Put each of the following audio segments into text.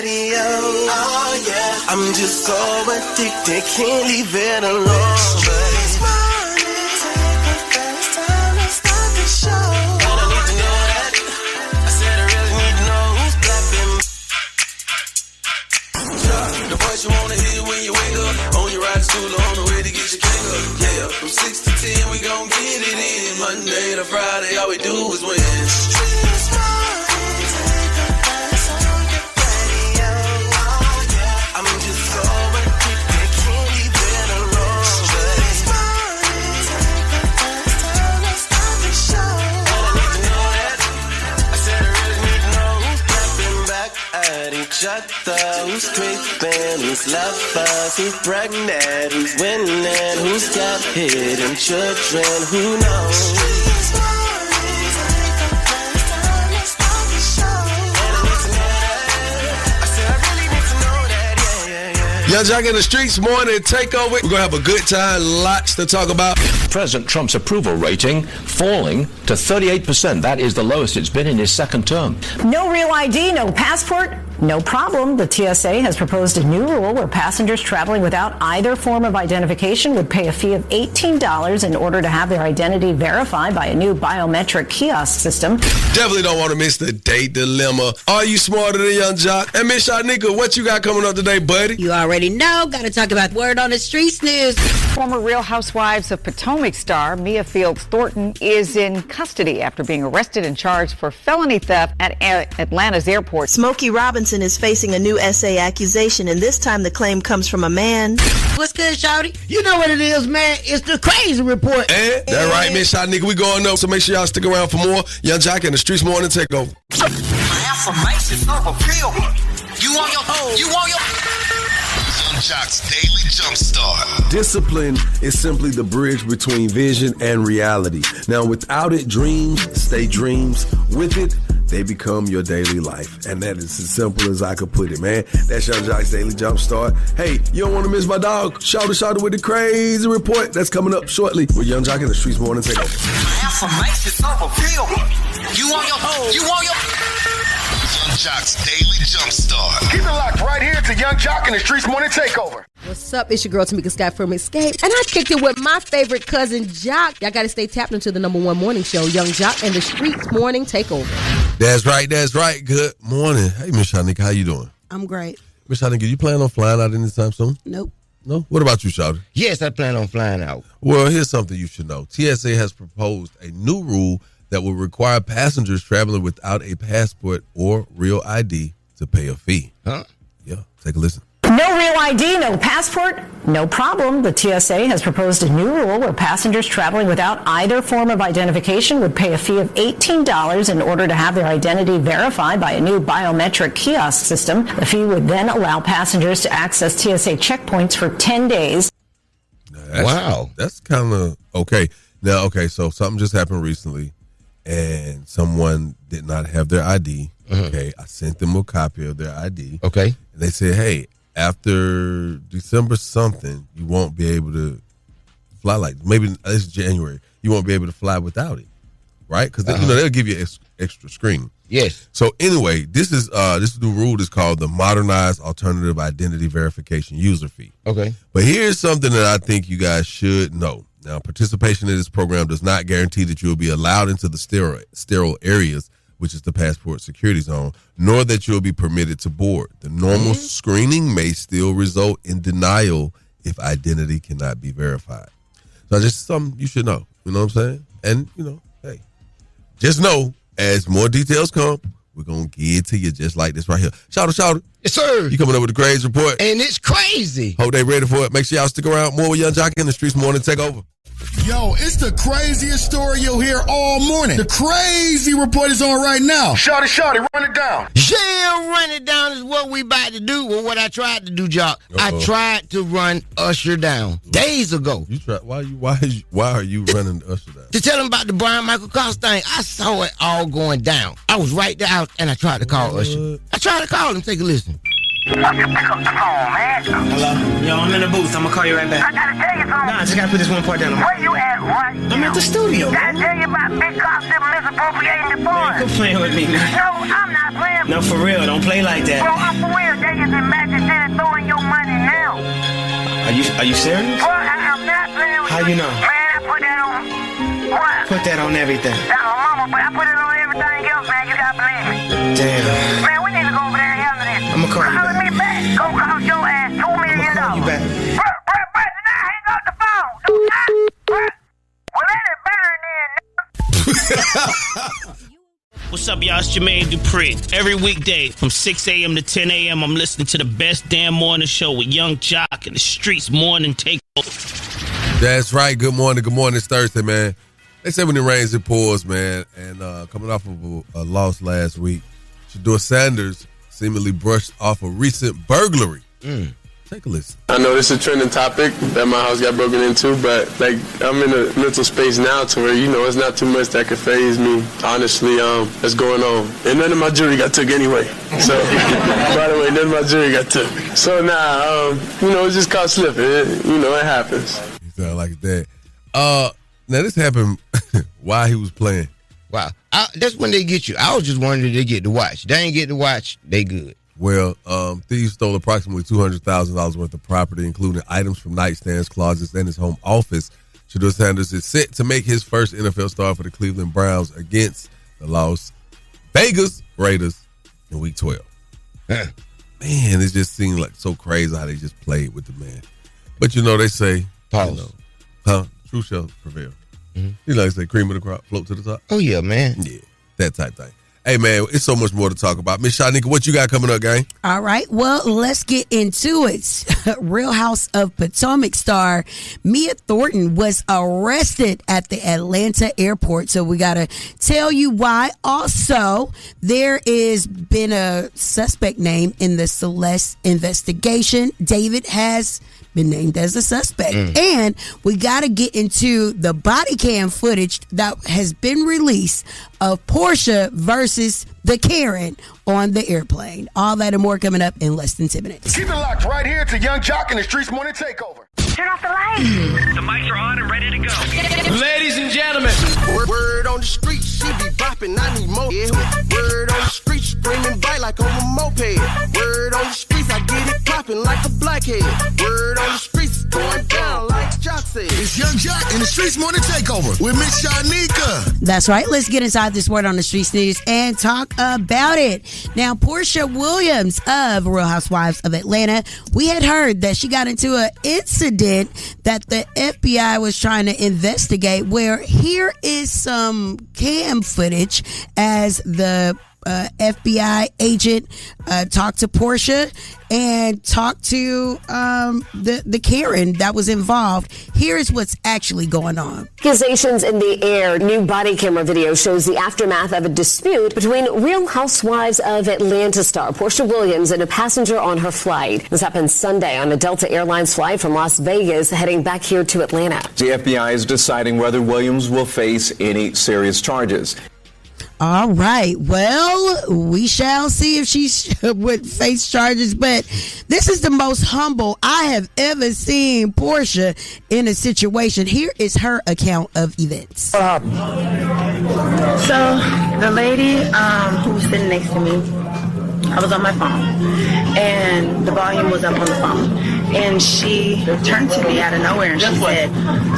radio. Oh yeah, I'm just so addicted, can't leave it alone. Streetz morning, take the first time to start the show. I don't need to know that. I said I really need to know who's clapping. The voice you wanna hear when you wake up, on your ride to school or on the way to get your cake up. Yeah, from 6 to 10 we gon' get it in. Monday to Friday, all we do is win. Streetz morning, take the first on your radio. Oh yeah, I'm just so addicted, can't leave it alone. Streetz morning, take the first time to start the show. I don't need to know that. I said I really need to know who's clapping back at each other, who's creeping, who's lovers, who's pregnant, who's winning, who's got hidden children, who knows? Young Jock in the Streetz morning takeover. We're going to have a good time, lots to talk about. President Trump's approval rating falling to 38%. That is the lowest it's been in his second term. No real ID, no passport, no problem. The TSA has proposed a new rule where passengers traveling without either form of identification would pay a fee of $18 in order to have their identity verified by a new biometric kiosk system. Definitely don't want to miss the date dilemma. Are you smarter than Young Jock? And Miss Shanika, what you got coming up today, buddy? You already know. Got to talk about word on the Streetz news. Former Real Housewives of Potomac star Mia Fields Thornton is in custody after being arrested and charged for felony theft at Atlanta's airport. Smokey Robinson is facing a new SA accusation, and this time the claim comes from a man. What's good, shawty? You know what it is, man. It's the crazy report. That's right, Miss Shanika. We going up, so make sure y'all stick around for more Young Jock in the Streetz morning takeover. Affirmations of a real one. You want your home. You want your... Young Jock's Daily Jumpstart. Discipline is simply the bridge between vision and reality. Now, without it, dreams stay dreams. With it, they become your daily life. And that is as simple as I could put it, man. That's Young Jock's Daily Jumpstart. Hey, you don't want to miss my dog, Shouter with the crazy report. That's coming up shortly with Young Jock in the Streetz morning takeover. Affirmations of a real one. You want your home. You want your... Young Jock's Daily Jumpstart. Keep it locked right here to Young Jock in the Streetz morning takeover. What's up? It's your girl Tamika Scott from Escape, and I kicked it with my favorite cousin Jock. Y'all got to stay tapped into the #1 morning show, Young Jock and the Streetz morning takeover. That's right. Good morning. Hey, Miss Shanika, how you doing? I'm great. Miss Shanika, you plan on flying out anytime soon? Nope. No? What about you, Shouter? Yes, I plan on flying out. Well, here's something you should know. TSA has proposed a new rule that will require passengers traveling without a passport or real ID to pay a fee. Huh? Yeah, take a listen. No real ID, no passport, no problem. The TSA has proposed a new rule where passengers traveling without either form of identification would pay a fee of $18 in order to have their identity verified by a new biometric kiosk system. The fee would then allow passengers to access TSA checkpoints for 10 days. Wow. That's kind of okay. Now, so something just happened recently, and someone did not have their ID. Mm-hmm. Okay, I sent them a copy of their ID. Okay. And they said, hey, after December something, you won't be able to fly, like maybe it's January, you won't be able to fly without it, right? Because they'll give you extra screening. Yes. So anyway, this new rule is called the Modernized Alternative Identity Verification User Fee. Okay. But here's something that I think you guys should know. Now, participation in this program does not guarantee that you will be allowed into the sterile areas, which is the passport security zone, nor that you'll be permitted to board. The normal screening may still result in denial if identity cannot be verified. So just something you should know. You know what I'm saying? And, hey, just know as more details come, we're going to get to you just like this right here. Shouter. Yes, sir. You coming up with the crazy report? And it's crazy. Hope they ready for it. Make sure y'all stick around. More with Young Jock in the Streetz morning takeover. Yo, it's the craziest story you'll hear all morning. The crazy report is on right now. Shawty, run it down. Yeah, run it down is what we about to do, or what I tried to do, Jock. I tried to run Usher down days ago. You tried? Why are you running Usher down? To tell him about the Brian Michael Cost thing. I saw it all going down. I was right there out, and I tried to call Usher. I tried to call him. Take a listen. Why you pick up the phone, man? Hello? Yo, I'm in the booth. I'm gonna call you right back. I gotta tell you something. Nah, I just gotta put this one part down. Where you at right now? I'm at the studio. Gotta tell you about big cops that misappropriating the funds. Quit playing with me, man. No, I'm not playing. No, for real. Don't play like that. Bro, I'm for real. They is in Magic City throwing your money now. Are you serious? Bro, I'm not playing with How you know? Man, I put that on. What? Put that on everything. That's my mama, but I put it on everything else, man. You gotta believe me. Damn. Man, we need to go over there and handle this. I'ma call you back. Me back. Go cost your ass $2 million. I'ma call you back. Bro, now hang up the phone. Do not. Well, that is better than What's up, y'all? It's Jermaine Dupri. Every weekday from 6 a.m. to 10 a.m., I'm listening to the best damn morning show with Young Jock and the Streetz Morning Takeover. That's right. Good morning. Good morning. It's Thursday, man. They say when it rains, it pours, man. And coming off of a loss last week, Shador Sanders seemingly brushed off a recent burglary. Take a listen. I know this is a trending topic that my house got broken into, but like I'm in a mental space now to where, it's not too much that could faze me. Honestly, that's going on. And none of my jewelry got took anyway. So, by the way, none of my jewelry got took. So now, it's just caught slipping. It happens. You sound like that. Now this happened while he was playing. Wow. That's when they get you. I was just wondering if they get to watch. They ain't get to watch, they good. Well, thieves stole approximately $200,000 worth of property, including items from nightstands, closets, and his home office. Shador Sanders is set to make his first NFL start for the Cleveland Browns against the Las Vegas Raiders in Week 12. Man, it just seemed like so crazy how they just played with the man. But they say, truth shall prevail. Mm-hmm. You like to say, cream of the crop, float to the top? Oh, yeah, man. Yeah, that type thing. Hey, man, it's so much more to talk about. Miss Shanika, what you got coming up, gang? All right, well, let's get into it. Real House of Potomac star Mia Thornton was arrested at the Atlanta airport, so we got to tell you why. Also, there is been a suspect named in the Celeste investigation. David has been named as a suspect. And we got to get into the body cam footage that has been released of Porsha versus the Karen on the airplane. All that and more coming up in less than 10 minutes. Keep it locked right here to Young Jock and the Streetz Morning Takeover. Turn off the lights. The mics are on and ready to go. Ladies and gentlemen. Word on the street, she be bopping, I need more. Yeah. Word on the street, screaming bite like on a moped. Word on the streets, I get it popping like a blackhead. Word on the streets, going down like Jock said. It's Young Jock and the Streetz Morning Takeover with Miss Shanika. That's right. Let's get inside this word on the Streetz news and talk about it. Now, Porsha Williams of Real Housewives of Atlanta, we had heard that she got into an incident that the FBI was trying to investigate, where here is some cam footage as the FBI agent talked to Porsha and talked to the Karen that was involved. Here's what's actually going on. Accusations in the air. New body camera video shows the aftermath of a dispute between Real Housewives of Atlanta star Porsha Williams and a passenger on her flight. This happened Sunday on a Delta Airlines flight from Las Vegas heading back here to Atlanta. The FBI is deciding whether Williams will face any serious charges. All right. Well, we shall see if she would face charges, but this is the most humble I have ever seen Porsha in a situation. Here is her account of events. So the lady who was sitting next to me, I was on my phone, and the volume was up on the phone, and she turned to me out of nowhere, and she said,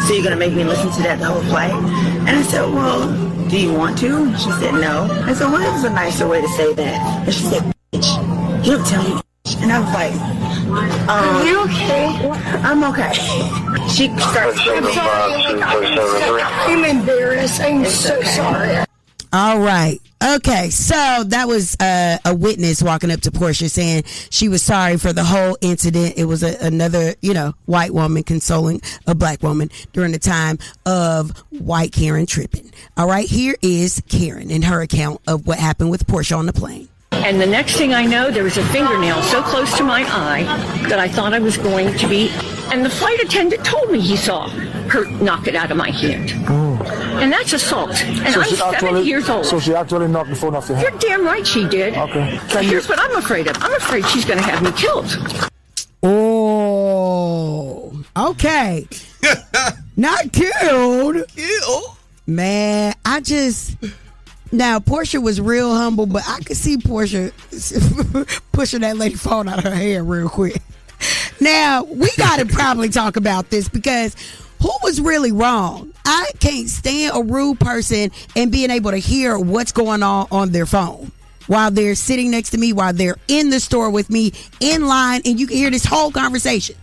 "So you're going to make me listen to that the whole flight?" And I said, "Well, do you want to?" And she said, "No." I said, "Well, there's a nicer way to say that." And she said, "Bitch, you don't tell me." And I was like, "Are you okay?" "I'm okay." She starts screaming. I'm embarrassed. I'm so sorry. All right. Okay, so that was a witness walking up to Porsha saying she was sorry for the whole incident. It was another, white woman consoling a black woman during the time of white Karen tripping. All right, here is Karen in her account of what happened with Porsha on the plane. And the next thing I know, there was a fingernail so close to my eye that I thought I was going to be... And the flight attendant told me he saw her knock it out of my hand. And that's assault. And I'm 70 years old. So she actually knocked the phone off your hand? You're damn right she did. Okay. Here's what I'm afraid of. I'm afraid she's going to have me killed. Oh, okay. Not killed. Man, now Porsha was real humble, but I could see Porsha pushing that lady phone out of her hair real quick. Now, we got to probably talk about this because who was really wrong? I can't stand a rude person and being able to hear what's going on their phone while they're sitting next to me, while they're in the store with me, in line, and you can hear this whole conversation.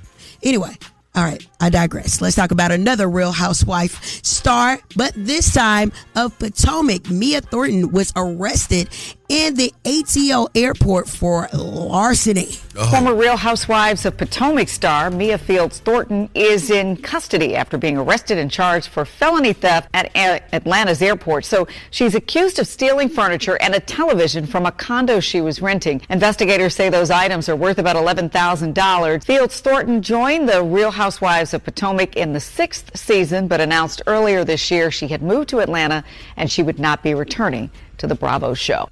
Anyway, all right, I digress. Let's talk about another Real Housewife star, but this time of Potomac. Mia Thornton was arrested in the ATL airport for larceny. Former Real Housewives of Potomac star Mia Thornton is in custody after being arrested and charged for felony theft at Atlanta's airport. So she's accused of stealing furniture and a television from a condo she was renting. Investigators say those items are worth about $11,000. Thornton joined the Real Housewives of Potomac in the 6th season, but announced earlier this year she had moved to Atlanta and she would not be returning to the Bravo show.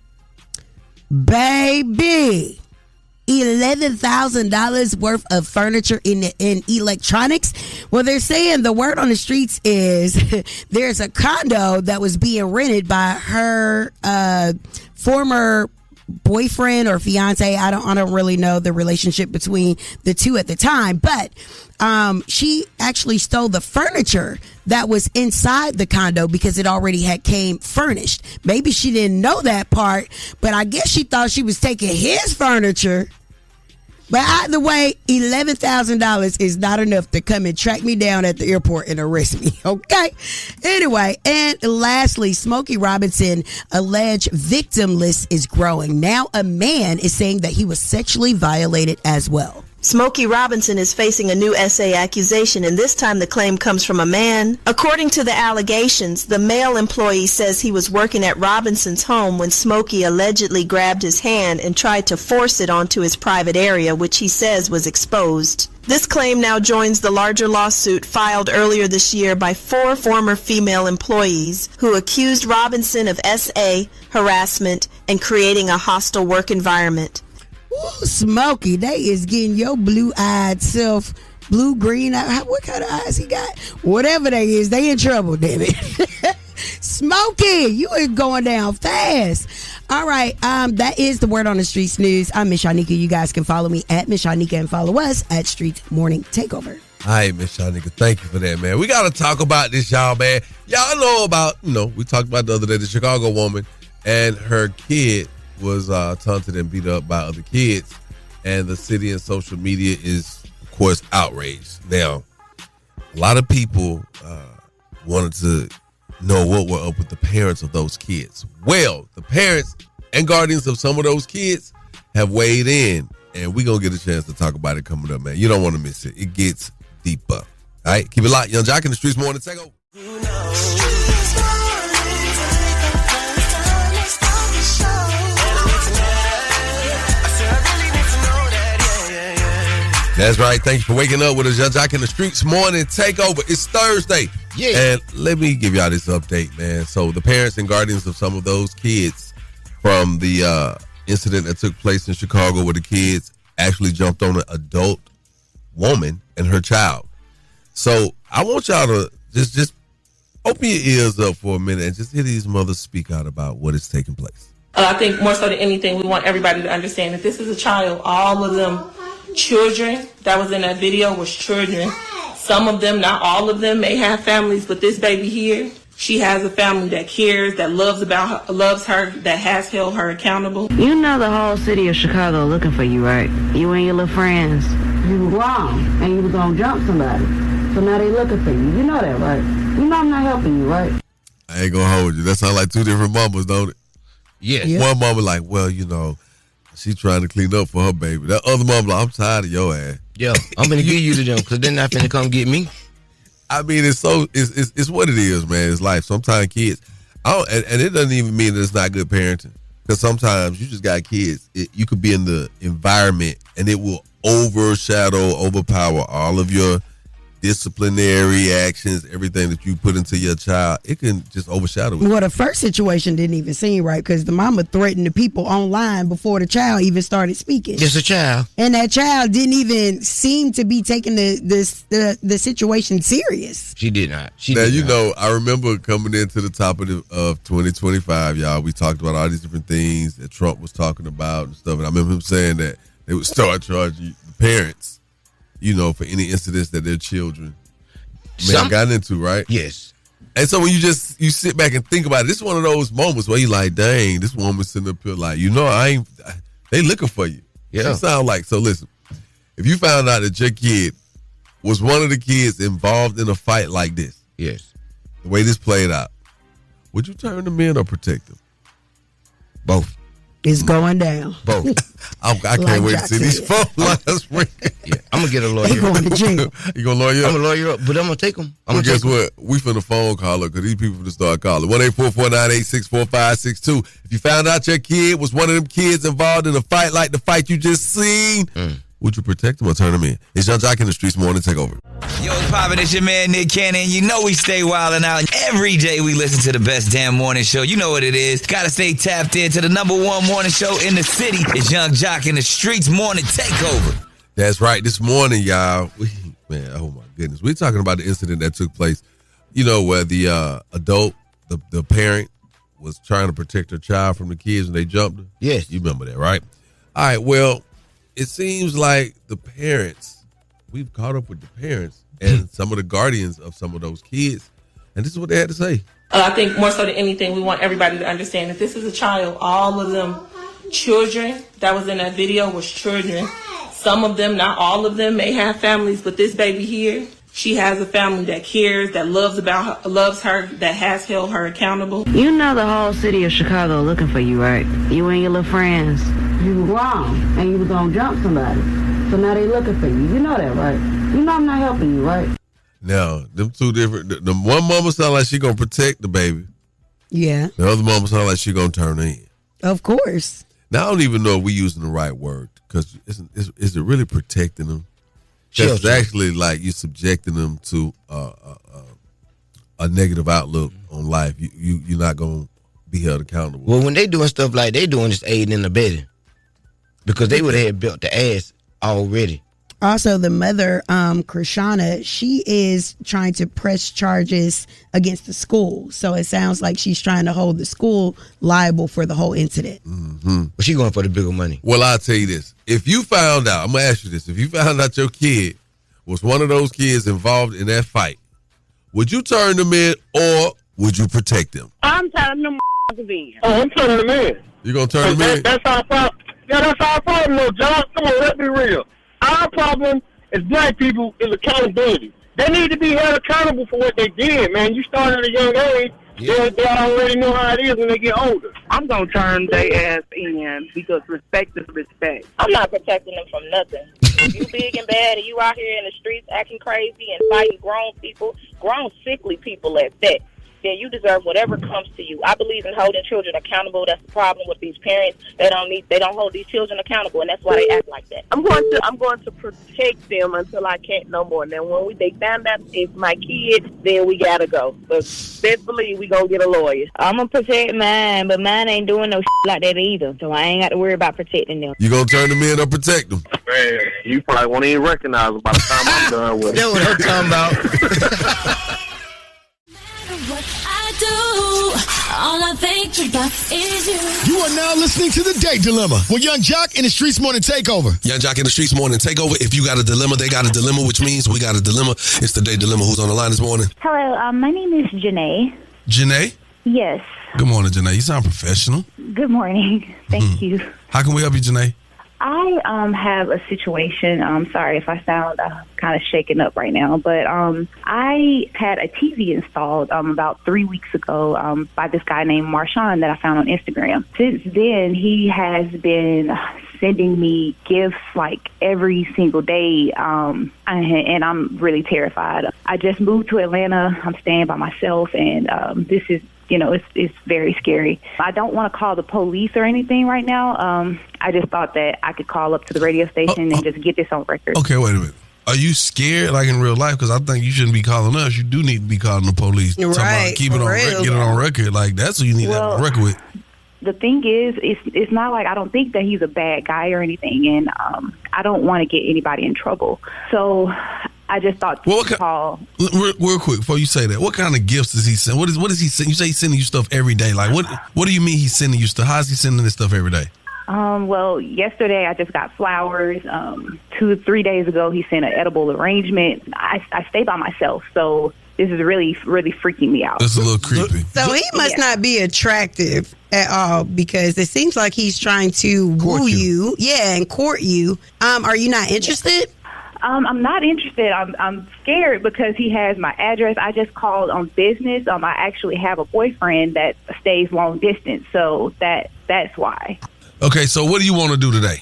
Baby, $11,000 worth of furniture in electronics. Well, they're saying the word on the streets is there's a condo that was being rented by her former boyfriend or fiance. I don't really know the relationship between the two at the time, but she actually stole the furniture that was inside the condo because it already came furnished. Maybe she didn't know that part, but I guess she thought she was taking his furniture. But either way, $11,000 is not enough to come and track me down at the airport and arrest me. Okay. Anyway, and lastly, Smokey Robinson alleged victim list is growing. Now a man is saying that he was sexually violated as well. Smokey Robinson is facing a new SA accusation, and this time the claim comes from a man. According to the allegations, the male employee says he was working at Robinson's home when Smokey allegedly grabbed his hand and tried to force it onto his private area, which he says was exposed. This claim now joins the larger lawsuit filed earlier this year by 4 former female employees who accused Robinson of SA, harassment, and creating a hostile work environment. Ooh, Smokey, they is getting your blue-eyed self, blue-green, what kind of eyes he got? Whatever they is, they in trouble, damn it. Smokey, you are going down fast. All right, that is the word on the streets news. I'm Miss Shanika. You guys can follow me at Miss Shanika and follow us at Streetz Morning Takeover. All right, Miss Shanika, thank you for that, man. We got to talk about this, y'all, man. Y'all know about, we talked about the other day, the Chicago woman and her kid was taunted and beat up by other kids, and the city and social media is, of course, outraged. Now, a lot of people wanted to know what were up with the parents of those kids. Well, the parents and guardians of some of those kids have weighed in, and we're going to get a chance to talk about it coming up, man. You don't want to miss it. It gets deeper. All right, keep it locked. Young Jock in the Streetz Morning Takeover. That's right. Thank you for waking up with us, Young Jock in the Streetz Morning Takeover. It's Thursday. Yeah. And let me give y'all this update, man. So the parents and guardians of some of those kids from the incident that took place in Chicago where the kids actually jumped on an adult woman and her child. So I want y'all to just open your ears up for a minute and just hear these mothers speak out about what is taking place. I think more so than anything, we want everybody to understand that this is a child. All of them children that was in that video was children. Some of them, not all of them, may have families, but this baby here, she has a family that cares, that loves her, that has held her accountable. You know the whole city of Chicago looking for you, right? You and your little friends. You were wrong, and you were gonna jump somebody. So now they looking for you. You know that, right? You know I'm not helping you, right? I ain't gonna hold you. That sounds like two different mamas, don't it? Yes. Yeah. One mama like, well, she trying to clean up for her baby. That other mama like, I'm tired of your ass. Yeah, I'm gonna give you to them because they're not finna come get me. I mean, it's what it is, man. It's life. Sometimes kids, and it doesn't even mean that it's not good parenting. Because sometimes you just got kids. You could be in the environment and it will overpower all of your disciplinary actions, everything that you put into your child, it can just overshadow it. Well, the first situation didn't even seem right because the mama threatened the people online before the child even started speaking. Just a child. And that child didn't even seem to be taking the situation serious. She did not. I remember coming into the top of 2025, y'all. We talked about all these different things that Trump was talking about and stuff. And I remember him saying that they would start charging the parents, for any incidents that their children may have gotten into, right? Yes. And so when you sit back and think about it, this is one of those moments where you like, dang, this woman's sitting up here like, they looking for you. Yeah. It sound like, so listen, if you found out that your kid was one of the kids involved in a fight like this, yes, the way this played out, would you turn them in or protect them? Both. It's going down. Both. I can't wait to see these phone lines ring. Yeah, I'm going to get a lawyer. They going to jail. You going to lawyer up? I'm going to lawyer up, but I'm going to take them. Guess what? We finna phone call her because these people finna start calling. 1-844-986-4562. If you found out your kid was one of them kids involved in a fight like the fight you just seen, would you protect them or turn them in? It's Young Jock in the Streetz Morning Takeover. Yo, it's poppin', it's your man Nick Cannon. You know we stay wildin' out. Every day we listen to the best damn morning show. You know what it is. Gotta stay tapped into the #1 morning show in the city. It's Young Jock in the Streetz Morning Takeover. That's right. This morning, y'all, oh my goodness. We're talking about the incident that took place, where the adult, the parent, was trying to protect her child from the kids and they jumped her. Yes. You remember that, right? All right, well, it seems like the parents, we've caught up with the parents and some of the guardians of some of those kids, and this is what they had to say. I think more so than anything, we want everybody to understand that this is a child. All of them children that was in that video was children. Some of them, not all of them, may have families, but this baby here, she has a family that cares, that loves her, that has held her accountable. You know the whole city of Chicago looking for you, right? You and your little friends. You were wrong, and you was gonna jump somebody. So now they looking for you. You know that, right? You know I'm not helping you, right? Now, them two different. The one mama sound like she gonna protect the baby. Yeah. The other mama sound like she gonna turn her in. Of course. Now I don't even know if we using the right word because is it really protecting them? It's actually like you're subjecting them to a negative outlook on life. You're not gonna be held accountable. Well, when they doing stuff like they doing, just aiding and abetting, because they would have built the ass already. Also, the mother, Krishana, she is trying to press charges against the school. So it sounds like she's trying to hold the school liable for the whole incident. Mm-hmm. But she's going for the bigger money. Well, I'll tell you this. If you found out, I'm going to ask you this. If you found out your kid was one of those kids involved in that fight, would you turn them in or would you protect them? I'm turning them in. Oh, I'm turning them in. You going to turn them in? That's our problem. Yeah, that's our problem, though, John. Come on, let's be real. Our problem as black people is accountability. They need to be held accountable for what they did, man. You start at a young age, they already know how it is when they get older. I'm going to turn their ass in because respect is respect. I'm not protecting them from nothing. If you big and bad and you out here in the streets acting crazy and fighting grown people, grown sickly people at that, then you deserve whatever comes to you. I believe in holding children accountable. That's the problem with these parents. They don't hold these children accountable, and that's why they act like that. I'm going to protect them until I can't no more. Now, when they found out it's my kid, then we gotta go. But best believe we gonna get a lawyer. I'm gonna protect mine, but mine ain't doing no like that either. So I ain't got to worry about protecting them. You gonna turn them in or protect them? Man, you probably won't even recognize them by the time I'm done with it. That's what I'm talking about. What I do, all I think about is you. You are now listening to The Date Dilemma with Young Jock in the Streetz Morning Takeover. Young Jock in the Streetz Morning Takeover. If you got a dilemma, they got a dilemma, which means we got a dilemma. It's The Date Dilemma. Who's on the line this morning? Hello, my name is Janae. Janae? Yes. Good morning, Janae. You sound professional. Good morning. Thank you. How can we help you, Janae? I have a situation. I'm sorry if I sound kind of shaken up right now, but I had a TV installed about 3 weeks ago by this guy named Marshawn that I found on Instagram. Since then, he has been sending me gifts like every single day, and I'm really terrified. I just moved to Atlanta. I'm staying by myself, and this is, it's very scary. I don't want to call the police or anything right now. I just thought that I could call up to the radio station and just get this on record. Okay, wait a minute. Are you scared, like in real life? Because I think you shouldn't be calling us. You do need to be calling the police. Right. Keep it on record, get it on record. Like, that's what you need to have on record with. The thing is, it's not like I don't think that he's a bad guy or anything, and I don't want to get anybody in trouble. So I just thought to call. Real quick, before you say that, what kind of gifts does he send? What is he sending? You say he's sending you stuff every day. Like, what do you mean he's sending you stuff? How is he sending this stuff every day? Well, yesterday I just got flowers. 2 or 3 days ago, he sent an edible arrangement. I stay by myself, so this is really, really freaking me out. It's a little creepy. So he must not be attractive at all, because it seems like he's trying to woo you. Yeah, and court you. Are you not interested? I'm not interested. I'm scared because he has my address. I just called on business. I actually have a boyfriend that stays long distance, so that's why. Okay, so what do you want to do today?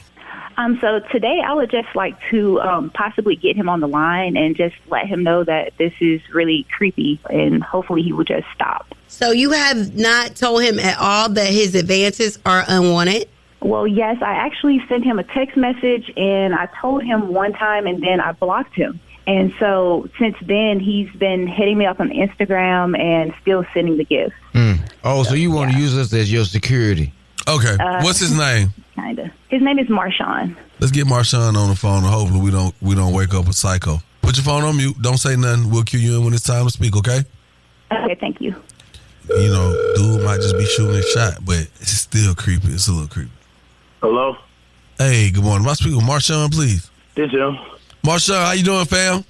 So today I would just like to possibly get him on the line and just let him know that this is really creepy, and hopefully he will just stop. So you have not told him at all that his advances are unwanted? Well, yes, I actually sent him a text message, and I told him one time, and then I blocked him. And so since then, he's been hitting me up on Instagram and still sending the gifts. Oh, so you want to use us as your security? Okay. What's his name? Kinda. His name is Marshawn. Let's get Marshawn on the phone, and hopefully we don't wake up a psycho. Put your phone on mute. Don't say nothing. We'll cue you in when it's time to speak, okay? Okay, thank you. You know, dude might just be shooting a shot, but it's still creepy. It's a little creepy. Hello? Hey, good morning. Am I speaking with Marshawn, please? This him. Marshawn, how you doing, fam?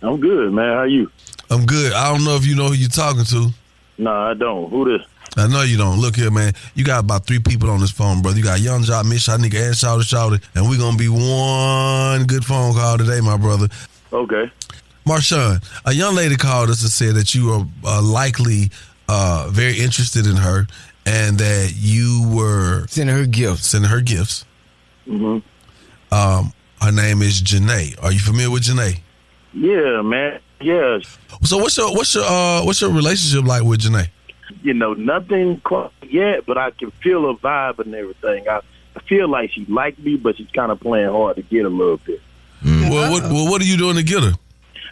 I'm good, man. How you? I'm good. I don't know if you know who you're talking to. No, I don't. Who this? I know you don't. Look here, man. You got about 3 people on this phone, brother. You got Young Jock, Miss Shot Nigga, and Shouty, and we're going to be one good phone call today, my brother. Okay. Marshawn, a young lady called us and said that you are likely very interested in her, and that you were sending her gifts. Mm-hmm. Her name is Janae. Are you familiar with Janae? Yeah, man. Yeah. So what's your relationship like with Janae? You know, nothing quite yet, but I can feel a vibe and everything. I feel like she liked me, but she's kind of playing hard to get a little bit. Well, what are you doing to get her?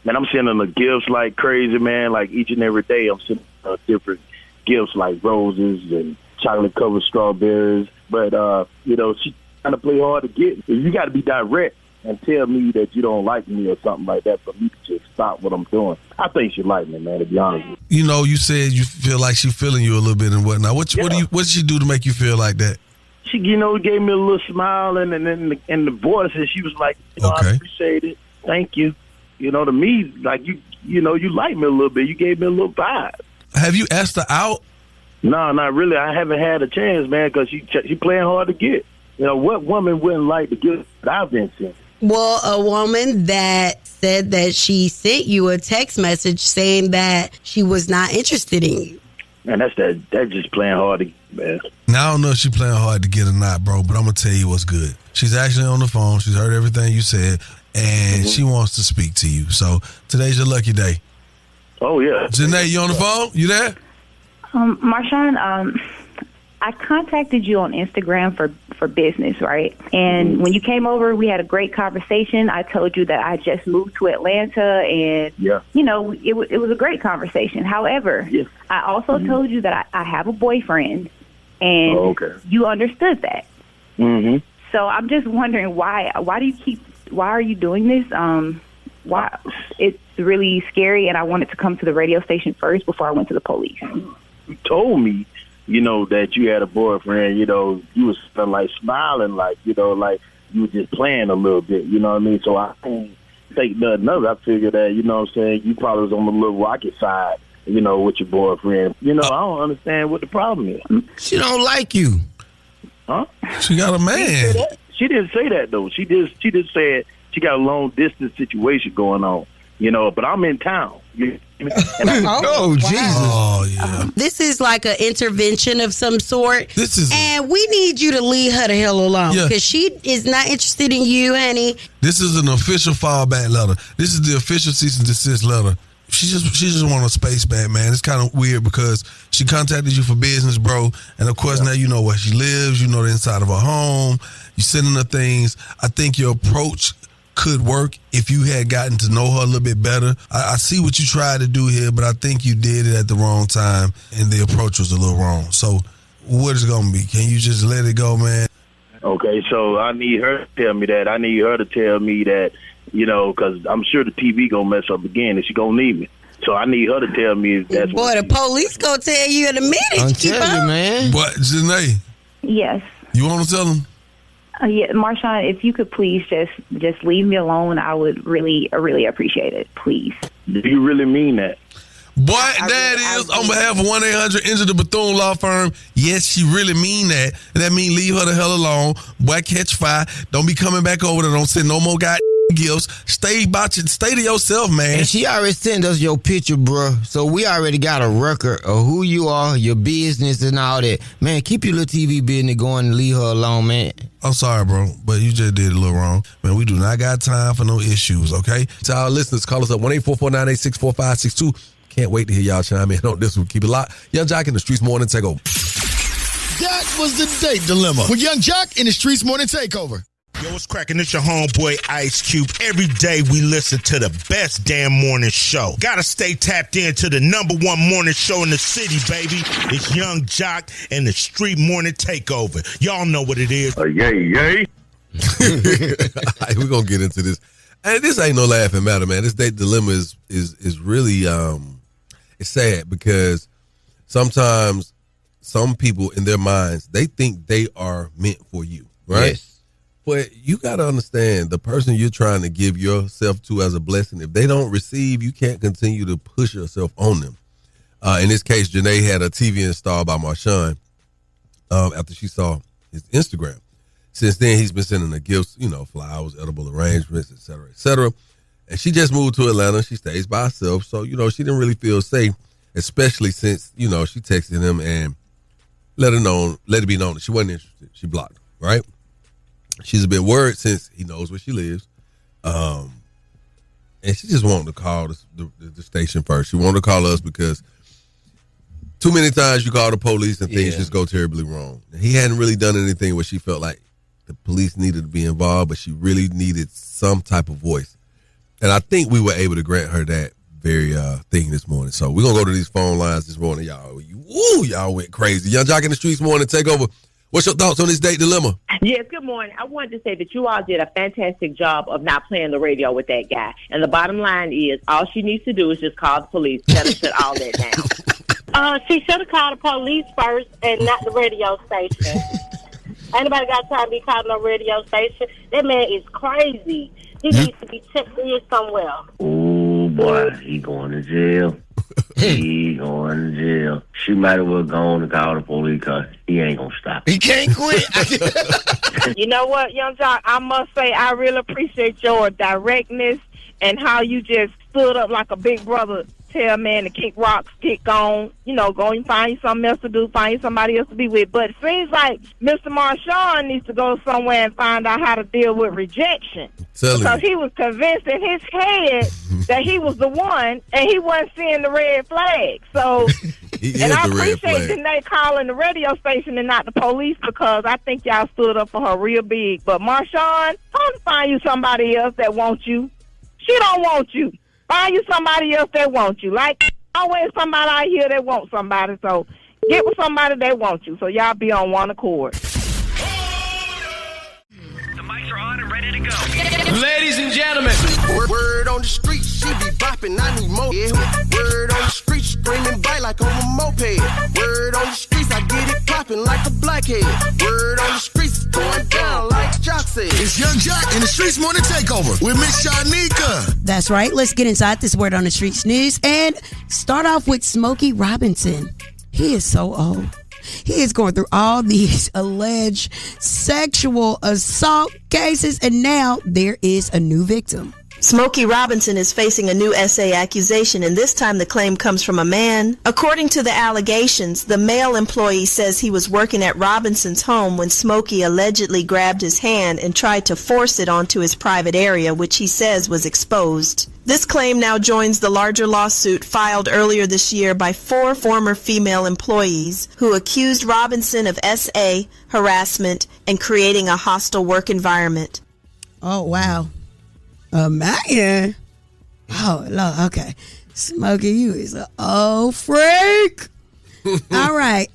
Man, I'm sending her gifts like crazy, man. Like each and every day, I'm sending her different gifts like roses and chocolate-covered strawberries. But, you know, she kind of play hard to get. You got to be direct and tell me that you don't like me or something like that for me to just stop what I'm doing. I think she like me, man, to be honest with you. You know, you said you feel like she's feeling you a little bit and whatnot. What did she do to make you feel like that? She, you know, gave me a little smile and then in the voice, and she was like, you know, I appreciate it. Thank you. You know, to me, like, you know, you like me a little bit. You gave me a little vibe. Have you asked her out? No, not really. I haven't had a chance, man, because she playing hard to get. You know, what woman wouldn't like to get what I've been seeing? Well, a woman that said that she sent you a text message saying that she was not interested in you. Man, that's just playing hard to get, man. Now, I don't know if she's playing hard to get or not, bro, but I'm going to tell you what's good. She's actually on the phone. She's heard everything you said, and she wants to speak to you. So today's your lucky day. Oh, yeah. Janae, you on the phone? You there? Marshawn, I contacted you on Instagram for business, right? And when you came over, we had a great conversation. I told you that I just moved to Atlanta, and, you know, it was a great conversation. However, I also told you that I have a boyfriend, and you understood that. Mm-hmm. So I'm just wondering why are you doing this? Why? It's really scary, and I wanted to come to the radio station first before I went to the police. You told me, you know, that you had a boyfriend, you know, you was like smiling, like, you know, like you were just playing a little bit, you know what I mean? So I didn't think nothing of it. I figured that, you know what I'm saying, you probably was on the little rocket side, you know, with your boyfriend. You know, I don't understand what the problem is. She don't like you. Huh? She got a man. She didn't say that, though. She just said she got a long distance situation going on, you know, but I'm in town. Oh, Jesus. Oh, yeah. This is like an intervention of some sort. And we need you to leave her the hell alone, because she is not interested in you, honey. This is an official fallback letter. This is the official cease and desist letter. She just want a space back, man. It's kind of weird because she contacted you for business, bro. And, of course, now you know where she lives. You know the inside of her home. You're sending her things. I think your approach could work if you had gotten to know her a little bit better. I see what you tried to do here, but I think you did it at the wrong time, and the approach was a little wrong. So what is it going to be? Can you just let it go, man? Okay, so I need her to tell me that. I need her to tell me that, because I'm sure the TV going to mess up again, and she going to need me. So I need her to tell me if that's Boy, the police going to tell you in a minute. I'm telling you, man. What, Janae? Yes. You want to tell them? Yeah, Marshawn, if you could please just leave me alone, I would really appreciate it. Please. Do you really mean that? Boy, that is on behalf of 1-800 Enter the Bethune Law Firm. Yes, she really mean that. And that mean leave her the hell alone. Boy, catch fire. Don't be coming back over there. Don't send no more gifts. Stay to yourself, man. And she already sent us your picture, bro. So we already got a record of who you are, your business, and all that. Man, keep your little TV business going and leave her alone, man. I'm sorry, bro, but you just did a little wrong. Man, we do not got time for no issues, okay? To our listeners, call us up 1-844-986-4562. Can't wait to hear y'all chime in on this one. Keep it locked. Young Jock in the Streetz Morning Takeover. That was the date dilemma with Young Jock in the Streetz Morning Takeover. Yo, what's cracking? It's your homeboy Ice Cube. Every day we listen to the best damn morning show. Gotta stay tapped into the number one morning show in the city, baby. It's Young Jock and the Street Morning Takeover. Y'all know what it is. Yay. Right, we're going to get into this. And this ain't no laughing matter, man. This date dilemma is really it's sad because sometimes some people in their minds, they think they are meant for you, right? Yes. But you got to understand the person you're trying to give yourself to as a blessing. If they don't receive, you can't continue to push yourself on them. In this case, Janae had a TV installed by Marshawn after she saw his Instagram. Since then, he's been sending her gifts, flowers, edible arrangements, et cetera, et cetera. And she just moved to Atlanta. She stays by herself. So, she didn't really feel safe, especially since, she texted him and let it be known that she wasn't interested. She blocked him, right? She's a bit worried since he knows where she lives. And she just wanted to call the station first. She wanted to call us because too many times you call the police and things just go terribly wrong. He hadn't really done anything where she felt like the police needed to be involved, but she really needed some type of voice. And I think we were able to grant her that very thing this morning. So we're going to go to these phone lines this morning. Y'all went crazy. Young Jock in the Streetz Morning Takeover. What's your thoughts on this date dilemma? Yes, good morning. I wanted to say that you all did a fantastic job of not playing the radio with that guy. And the bottom line is, all she needs to do is just call the police. Tell her to shut all that down. She should have called the police first and not the radio station. Ain't nobody got time to be calling no radio station. That man is crazy. He needs to be checked in somewhere. Oh, boy, he going to jail. He going to jail. She might as well go on and call the police because he ain't going to stop. He can't quit. You know what, Young Jock? I must say I really appreciate your directness and how you just stood up like a big brother. Tell a man to kick rocks, get gone, go and find you something else to do, find you somebody else to be with. But it seems like Mr. Marshawn needs to go somewhere and find out how to deal with rejection. Because he was convinced in his head that he was the one, and he wasn't seeing the red flag. So, and I appreciate Janae calling the radio station and not the police because I think y'all stood up for her real big. But Marshawn, go find you somebody else that wants you. She don't want you. Find you somebody else that wants you. Like, always somebody out here that wants somebody. So, get with somebody that wants you. So, y'all be on one accord. The mics are on and ready to go. Ladies and gentlemen. Word on the street, she be bopping, I need more. Yeah. Word on the street, screaming bite like on a moped. Word on the streets, I get it popping like a blackhead. Word on the streets, going down like Jock said. It's Young Jock in the Streetz Morning Takeover with Miss Shanika. That's right. Let's get inside this Word on the Streets news and start off with Smokey Robinson. He is so old. He is going through all these alleged sexual assault cases, and now there is a new victim. Smokey Robinson is facing a new SA accusation, and this time the claim comes from a man. According to the allegations, the male employee says he was working at Robinson's home when Smokey allegedly grabbed his hand and tried to force it onto his private area, which he says was exposed. This claim now joins the larger lawsuit filed earlier this year by 4 former female employees who accused Robinson of SA, harassment, and creating a hostile work environment. Oh, wow. A man? Oh, Lord, okay. Smokey, you is an old freak. All right.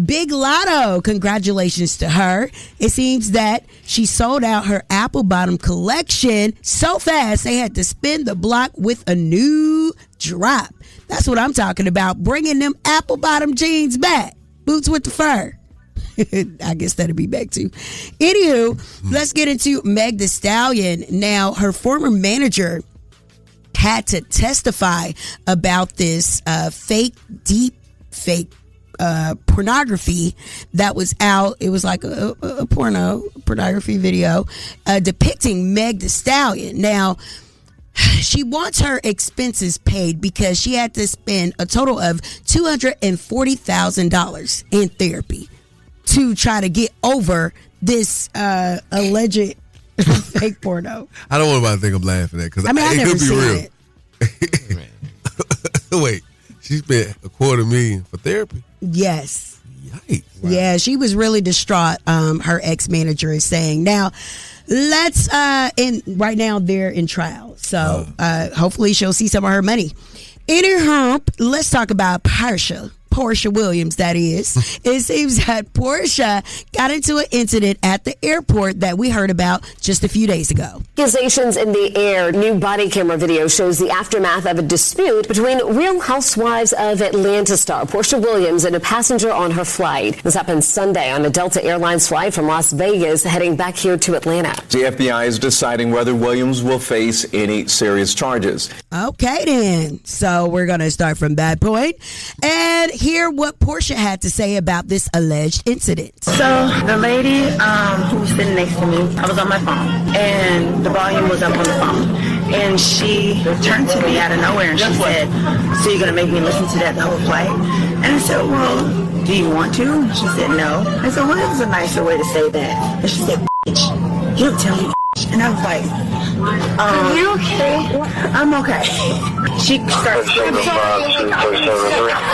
Big Lotto, congratulations to her. It seems that she sold out her apple bottom collection so fast they had to spin the block with a new drop. That's what I'm talking about, bringing them apple bottom jeans back. Boots with the fur. I guess that'd be back too. Anywho, let's get into Meg Thee Stallion. Now, her former manager had to testify about this fake pornography that was out. It was like a pornography video depicting Meg Thee Stallion. Now, she wants her expenses paid because she had to spend a total of $240,000 in therapy to try to get over this alleged fake porno. I don't want anybody to think I'm laughing at because I it never could be seen real. it. Wait, she spent $250,000 for therapy? Yes. Yikes. Wow. Yeah, she was really distraught. Her ex-manager is saying. Now, let's right now they're in trial. So hopefully she'll see some of her money. Anyhow, let's talk about Porsha Williams, that is. It seems that Porsha got into an incident at the airport that we heard about just a few days ago. Accusations in the air. New body camera video shows the aftermath of a dispute between Real Housewives of Atlanta star Porsha Williams and a passenger on her flight. This happened Sunday on a Delta Airlines flight from Las Vegas heading back here to Atlanta. The FBI is deciding whether Williams will face any serious charges. Okay, then. So we're going to start from that point and hear what Porsha had to say about this alleged incident. So the lady who was sitting next to me, I was on my phone, and the volume was up on the phone. And she turned to me out of nowhere and she said, "So you're going to make me listen to that the whole flight?" And I said, "Well, do you want to?" And she said, "No." I said, "Well, that was a nicer way to say that." And she said, "Bitch, you don't tell me." And I was like, "Are you okay?" "I'm okay." She started screaming.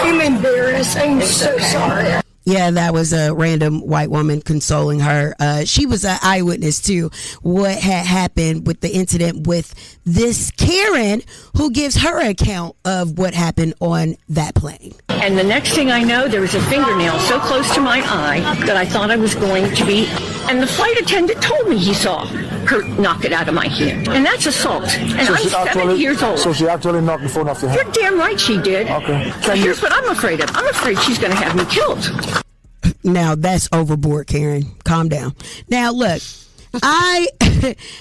I'm embarrassed. I'm so sorry. Yeah, that was a random white woman consoling her. She was an eyewitness to what had happened with the incident with this Karen, who gives her account of what happened on that plane. And the next thing I know, there was a fingernail so close to my eye that I thought I was going to be... And the flight attendant told me he saw her knock it out of my hand. And that's assault. And I'm 70 years old. So she actually knocked the phone off your hand? You're damn right she did. Okay. But here's what I'm afraid of. I'm afraid she's going to have me killed. Now, that's overboard, Karen. Calm down. Now, look,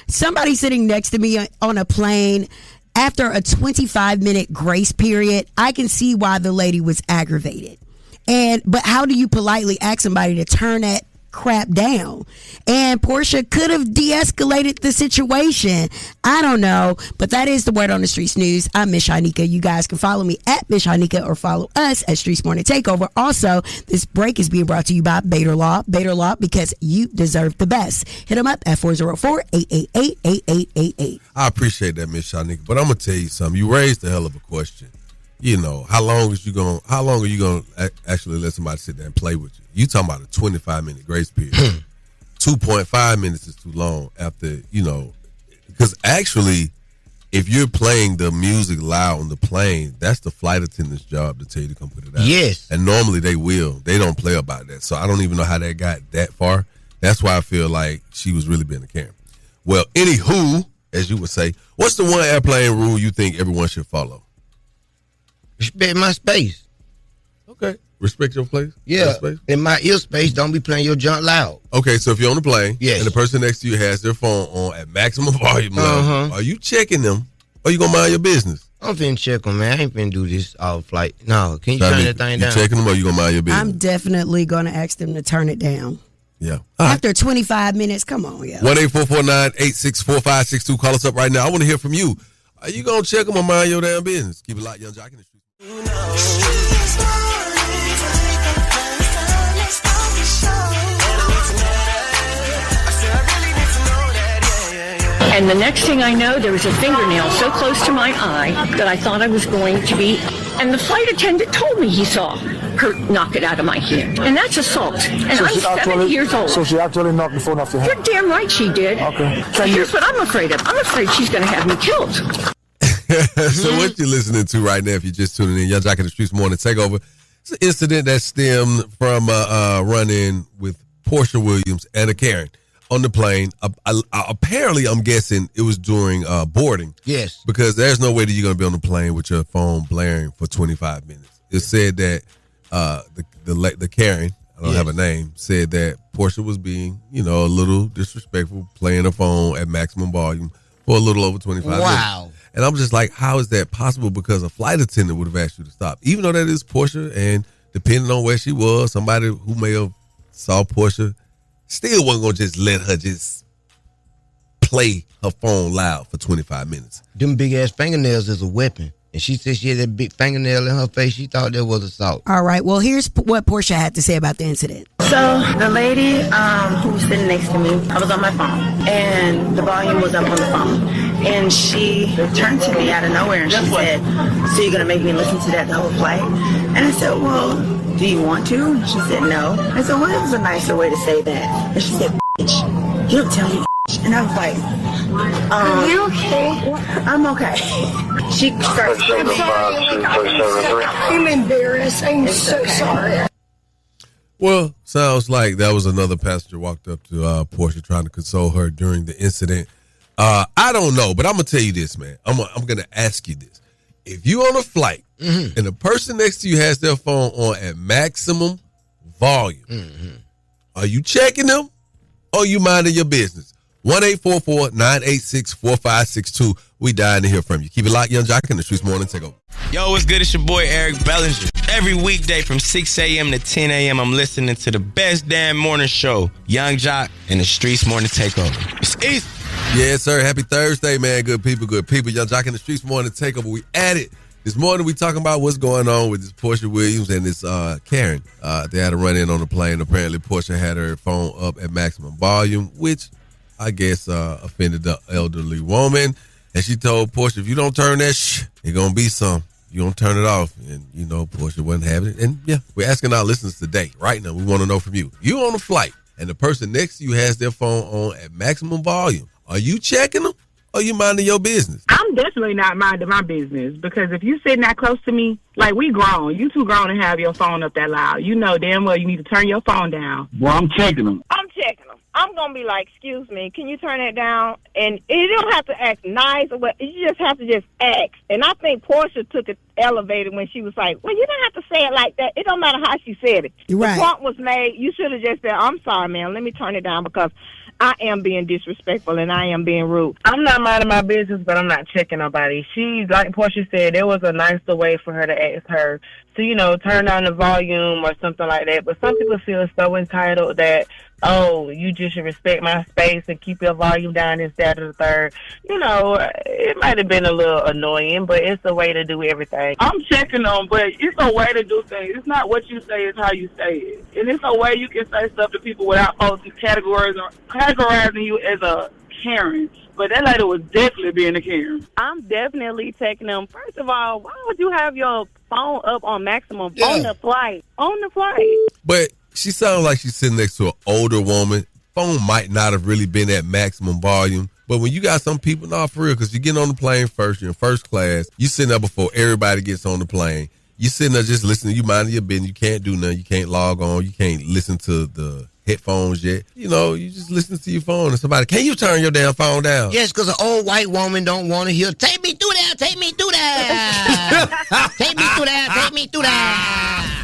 somebody sitting next to me on a plane, after a 25-minute grace period, I can see why the lady was aggravated. But how do you politely ask somebody to turn that crap down? And Porsha could have de-escalated the situation. I don't know, but that is the word on the Streetz News. I'm Miss Shanika. You guys can follow me at Miss Shanika or follow us at Streetz Morning Takeover. Also, this break is being brought to you by Bader Law. Bader Law, because you deserve the best. Hit them up at 404-888-8888. I appreciate that, Miss Shanika, but I'm gonna tell you something. You raised a hell of a question. You know, how long are you gonna actually let somebody sit there and play with you? You talking about a 25-minute grace period. 2.5 minutes is too long after, because actually, if you're playing the music loud on the plane, that's the flight attendant's job to tell you to come put it out. Yes. And normally they will. They don't play about that. So I don't even know how that got that far. That's why I feel like she was really being a Karen. Well, anywho, as you would say, what's the one airplane rule you think everyone should follow? Respect my space. Okay. Respect your place? Yeah. Space? In my ear space, don't be playing your junk loud. Okay, so if you're on the plane yes. and the person next to you has their phone on at maximum volume level, are you checking them or you going to mind your business? I'm finna check them, man. I ain't finna do this all flight. No, can you turn that thing down? You checking them or you going to mind your business? I'm definitely going to ask them to turn it down. Yeah. After 25 minutes, come on, yeah. 1-844-986-4562. Call us up right now. I want to hear from you. Are you going to check them or mind your damn business? Keep it locked, Young Jock in the Street. And the next thing I know, there was a fingernail so close to my eye that I thought I was going to be... And the flight attendant told me he saw her her knock it out of my hand. And that's assault. And I'm 70 years old. So she actually knocked the phone off your hand? You're damn right she did. Okay. So here's what I'm afraid of. I'm afraid she's going to have me killed. So what you're listening to right now, if you're just tuning in, Young Jock in the Streets Morning Takeover, it's an incident that stemmed from a run-in with Porsha Williams and a Karen on the plane. Apparently, I'm guessing it was during boarding. Yes. Because there's no way that you're going to be on the plane with your phone blaring for 25 minutes. It said that the Karen, I don't have a name, said that Porsha was being, a little disrespectful, playing her phone at maximum volume for a little over 25 minutes. Wow. And I'm just like, how is that possible? Because a flight attendant would have asked you to stop. Even though that is Porsha, and depending on where she was, somebody who may have saw Porsha still wasn't going to just let her just play her phone loud for 25 minutes. Them big-ass fingernails is a weapon. And she said she had that big fingernail in her face. She thought that was assault. All right. Well, here's what Porsha had to say about the incident. So the lady who was sitting next to me, I was on my phone, and the volume was up on the phone. And she turned to me out of nowhere, and she said, "So you're going to make me listen to that the whole flight?" And I said, "Well, do you want to?" And she said, "No." I said, "Well, it was a nicer way to say that." And she said, "Bitch, you don't tell me bitch." And I was like, "Are you okay?" "I'm okay." She starts screaming. I'm embarrassed. I'm so sorry. Well, sounds like that was another passenger walked up to Porsha trying to console her during the incident. I don't know, but I'm going to tell you this, man. I'm going to ask you this. If you're on a flight and the person next to you has their phone on at maximum volume, are you checking them or are you minding your business? 1-844-986-4562. We dying to hear from you. Keep it locked, Young Jock in the Streets Morning Takeover. Yo, what's good? It's your boy Eric Bellinger. Every weekday from 6 a.m. to 10 a.m., I'm listening to the best damn morning show, Young Jock in the Streets Morning Takeover. It's easy. Yes, sir. Happy Thursday, man. Good people, good people. Young Jock in the Streets Morning Takeover. We at it. This morning, we talking about what's going on with this Porsha Williams and this Karen. They had a run-in on the plane. Apparently, Porsha had her phone up at maximum volume, which I guess offended the elderly woman. And she told Porsha, if you don't turn that it's going to be some. You don't turn it off. And, Porsha wasn't having it. And, yeah, we're asking our listeners today, right now, we want to know from you. You on a flight, and the person next to you has their phone on at maximum volume. Are you checking them? Or you minding your business? I'm definitely not minding my business, because if you sitting that close to me, like, we grown. You too grown to have your phone up that loud. You know damn well you need to turn your phone down. Well, I'm checking them. I'm checking them. I'm going to be like, excuse me, can you turn that down? And you don't have to act nice or what. You just have to just ask. And I think Porsha took it elevated when she was like, well, you don't have to say it like that. It don't matter how she said it. Right. The point was made. You should have just said, I'm sorry, man. Let me turn it down because I am being disrespectful and I am being rude. I'm not minding my business, but I'm not checking nobody. She, like Porsha said, there was a nicer way for her to ask her to, turn down the volume or something like that. But some people feel so entitled that, oh, you just should respect my space and keep your volume down instead of the third. It might have been a little annoying, but it's a way to do everything. I'm checking them, but it's a way to do things. It's not what you say, it's how you say it. And it's a way you can say stuff to people without folks categorizing you as a Karen. But that lady was definitely being a Karen. I'm definitely taking them. First of all, why would you have your phone up on maximum on the flight? On the flight. But she sounds like she's sitting next to an older woman. Phone might not have really been at maximum volume. But when you got some people, for real, because you're getting on the plane first, you're in first class, you sitting there before everybody gets on the plane. You sitting there just listening, you minding your business, you can't do nothing, you can't log on, you can't listen to the headphones yet. You just listen to your phone and somebody, can you turn your damn phone down? Yes, because an old white woman don't want to hear, take me through there, take me through there. Take me through there, take me through there.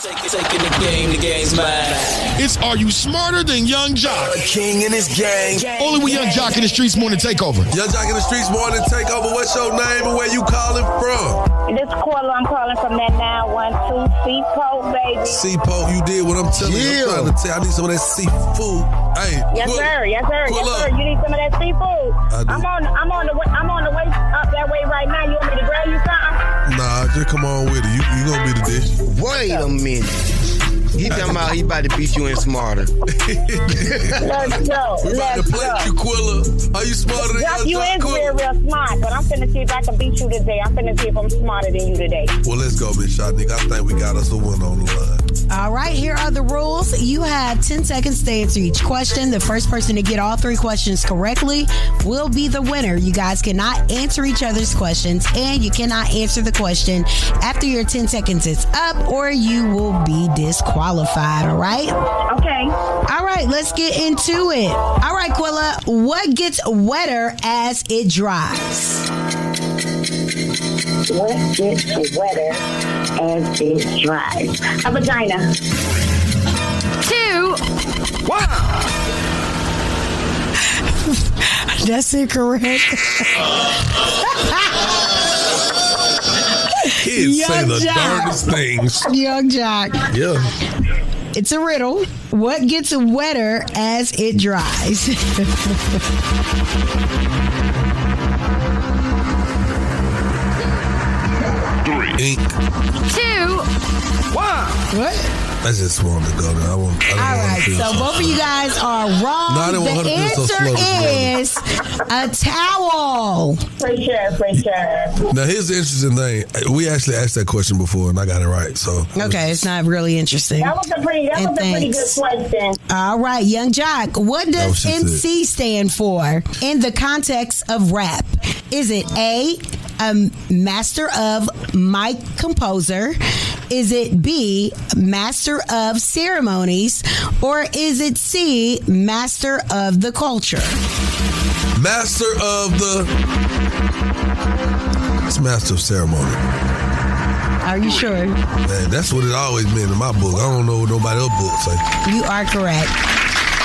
Taking the game's mine. It's Are You Smarter Than Young Jock? A king and his gang. Only with Young Jock in the Streets Morning Takeover. Young Jock in the Streets Morning Takeover. What's your name and where you calling from? This Corla, I'm calling from that 912 Seapo, baby. Seapo, you did what I'm telling you. I'm trying to tell you. I need some of that seafood. Hey, Yes, sir. You need some of that seafood. I do. I'm on the way up that way right now. You want me to grab you something? Nah, just come on with it. You gonna be the dish. Wait a minute. He talking about he about to beat you in smarter. Let's go. We about to play you, Quilla. Are you smarter than Jock, you Young is Jock? real smart, but I'm finna see if I can beat you today. I'm finna see if I'm smarter than you today. Well, let's go, Miss Shotnik. I think we got us a winner on the line. All right, here are the rules. You have 10 seconds to answer each question. The first person to get all 3 questions correctly will be the winner. You guys cannot answer each other's questions, and you cannot answer the question after your 10 seconds is up, or you will be disqualified, all right? Okay. All right, let's get into it. All right, Quilla, what gets wetter as it dries? What gets wetter as it dries? A vagina. 2. Wow. That's incorrect. Kids say the darndest things. Young Jock. Yeah. It's a riddle. What gets wetter as it dries? Ink. 2. Wow. What? I just wanted to go there. I don't All want right, to feel so both of you guys are wrong. No, I didn't want her The to feel so slow answer is a towel. For sure. Now, here's the interesting thing. We actually asked that question before, and I got it right. So Okay, it's not really interesting. That was a pretty good question. All right, Young Jock, what That was does she MC stand for in the context of rap? Is it A, master of mic composer? Is it B, master of ceremonies? Or is it C, master of the culture? Master of the... It's master of ceremony. Are you sure? Man, that's what it always meant in my book. I don't know what nobody else's book say. You are correct.